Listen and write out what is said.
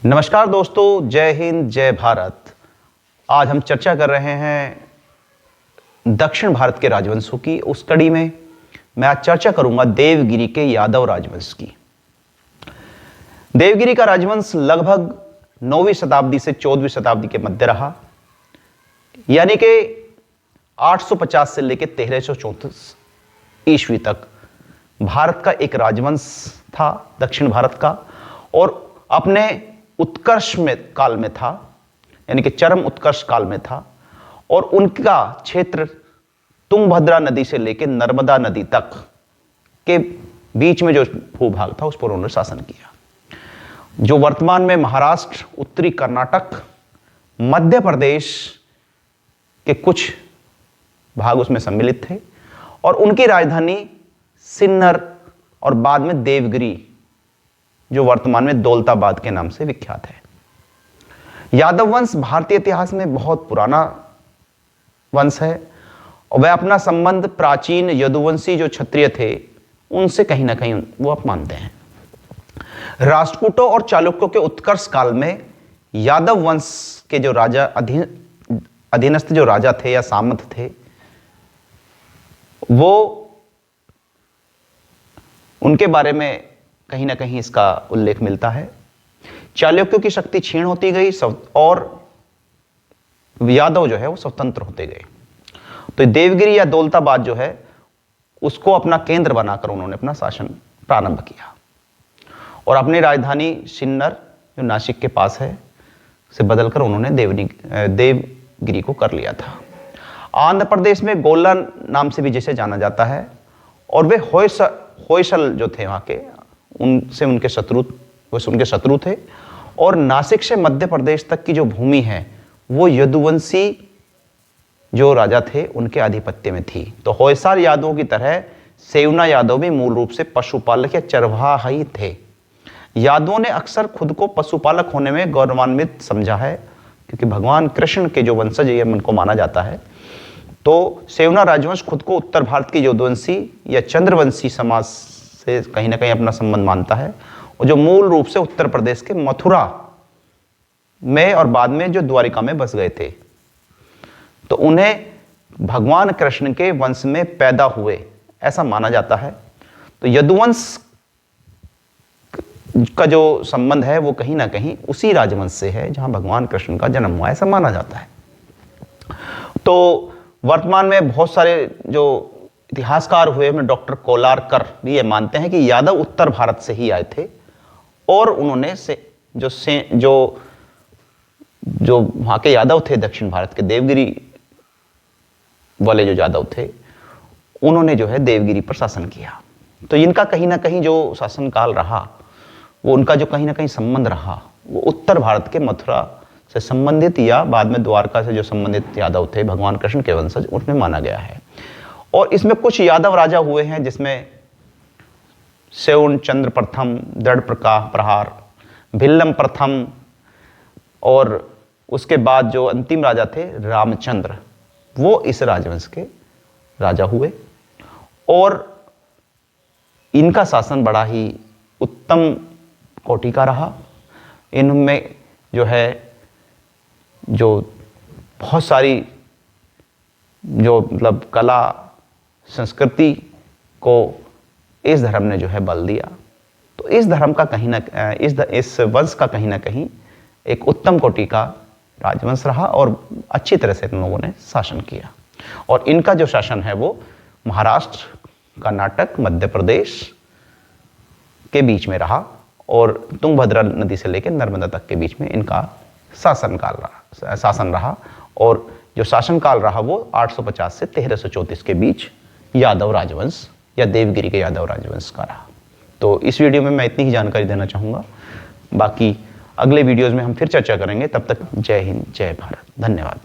नमस्कार दोस्तों, जय हिंद जय भारत। आज हम चर्चा कर रहे हैं दक्षिण भारत के राजवंशों की। उस कड़ी में मैं आज चर्चा करूंगा देवगिरी के यादव राजवंश की। देवगिरी का राजवंश लगभग 9वीं शताब्दी से 14वीं शताब्दी के मध्य रहा, यानी कि 850 से लेकर 1334 ईस्वी तक भारत का एक राजवंश था, दक्षिण भारत का, और अपने उत्कर्ष में काल में था, यानी कि चरम उत्कर्ष काल में था। और उनका क्षेत्र तुंगभद्रा नदी से लेकर नर्मदा नदी तक के बीच में जो भूभाग था उस पर उन्होंने शासन किया। जो वर्तमान में महाराष्ट्र, उत्तरी कर्नाटक, मध्य प्रदेश के कुछ भाग उसमें सम्मिलित थे, और उनकी राजधानी सिन्नर और बाद में देवगिरी, जो वर्तमान में दौलताबाद के नाम से विख्यात है। यादव वंश भारतीय इतिहास में बहुत पुराना वंश है, और वह अपना संबंध प्राचीन यदुवंशी जो क्षत्रिय थे उनसे कहीं ना कहीं वो आप मानते हैं। राष्ट्रकूटों और चालुक्यों के उत्कर्ष काल में यादव वंश के जो राजा अधीनस्थ जो राजा थे या सामंत थे, वो उनके बारे में कहीं ना कहीं इसका उल्लेख मिलता है। चालुक्यों की शक्ति क्षीण होती गई और यादव जो है वो स्वतंत्र होते गए। तो देवगिरी या दौलताबाद जो है उसको अपना केंद्र बनाकर उन्होंने अपना शासन प्रारंभ किया, और अपनी राजधानी सिन्नर जो नासिक के पास है से बदलकर उन्होंने देवगिरी को कर लिया था। आंध्र प्रदेश में गोला नाम से भी जिसे जाना जाता है, और वे होयसल जो थे वहां के, उनसे उनके शत्रु थे। और नासिक से मध्य प्रदेश तक की जो भूमि है वो यदुवंशी जो राजा थे उनके आधिपत्य में थी। तो होयसाल यादवों की तरह सेवना यादव भी मूल रूप से पशुपालक या चरवाहा ही थे। यादवों ने अक्सर खुद को पशुपालक होने में गौरवान्वित समझा है, क्योंकि भगवान कृष्ण के जो वंशज ये उनको माना जाता है। तो सेवना राजवंश खुद को उत्तर भारत की यदुवंशी या चंद्रवंशी समाज से कहीं ना कहीं अपना संबंध मानता है, और जो मूल रूप से उत्तर प्रदेश के मथुरा में और बाद में जो द्वारिका में बस गए थे। तो उन्हें भगवान कृष्ण के वंश में पैदा हुए ऐसा माना जाता है। तो यदुवंश का जो संबंध है वो कहीं ना कहीं उसी राजवंश से है जहां भगवान कृष्ण का जन्म हुआ, ऐसा माना जाता है। तो वर्तमान में बहुत सारे जो इतिहासकार हुए में डॉक्टर कोलारकर भी ये मानते हैं कि यादव उत्तर भारत से ही आए थे, और उन्होंने जो वहां के यादव थे, दक्षिण भारत के देवगिरी वाले जो यादव थे, उन्होंने जो है देवगिरी पर शासन किया। तो इनका कहीं ना कहीं जो शासनकाल रहा, वो उनका जो कहीं ना कहीं संबंध रहा, वो उत्तर भारत के मथुरा से संबंधित या बाद में द्वारका से जो संबंधित यादव थे भगवान कृष्ण के वंशज, उसमें माना गया है। और इसमें कुछ यादव राजा हुए हैं जिसमें सेउन चंद्र प्रथम, दृढ़ प्रहार, भिल्लम प्रथम, और उसके बाद जो अंतिम राजा थे रामचंद्र, वो इस राजवंश के राजा हुए। और इनका शासन बड़ा ही उत्तम कोटि का रहा। इनमें जो है जो बहुत सारी जो मतलब कला संस्कृति को इस धर्म ने जो है बल दिया। तो इस धर्म का कहीं ना इस वंश का कहीं ना कहीं एक उत्तम कोटि का राजवंश रहा, और अच्छी तरह से इन लोगों ने शासन किया। और इनका जो शासन है वो महाराष्ट्र, कर्नाटक, मध्य प्रदेश के बीच में रहा, और तुंगभद्रा नदी से लेकर नर्मदा तक के बीच में इनका शासन रहा। और जो शासनकाल रहा वो 850 से 1334 के बीच यादव राजवंश या देवगिरी के यादव राजवंश का रहा। तो इस वीडियो में मैं इतनी ही जानकारी देना चाहूँगा। बाकी अगले वीडियोज़ में हम फिर चर्चा करेंगे। तब तक जय हिंद जय भारत। धन्यवाद।